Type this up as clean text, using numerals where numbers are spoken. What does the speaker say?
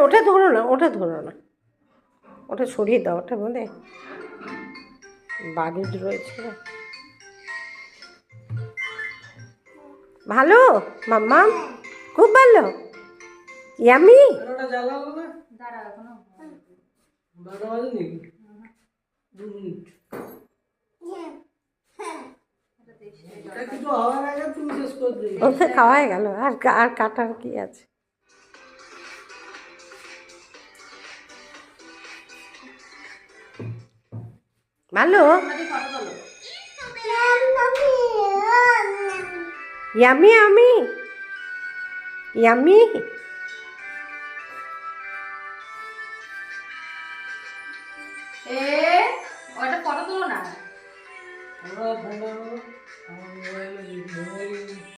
ওটা ধরো না, ওটা ধরো না, ওটা সরিয়ে দাও, ওটা মধ্যে বারুদ রয়েছে। ভালো মাম্মা, খুব ভালো, ইয়ামি। ওতে খাওয়াই গেল, আর কাটার কি আছে। ভালো, ইয়ামি, আমি ইয়ামি। ওটা ফটো তুলো না।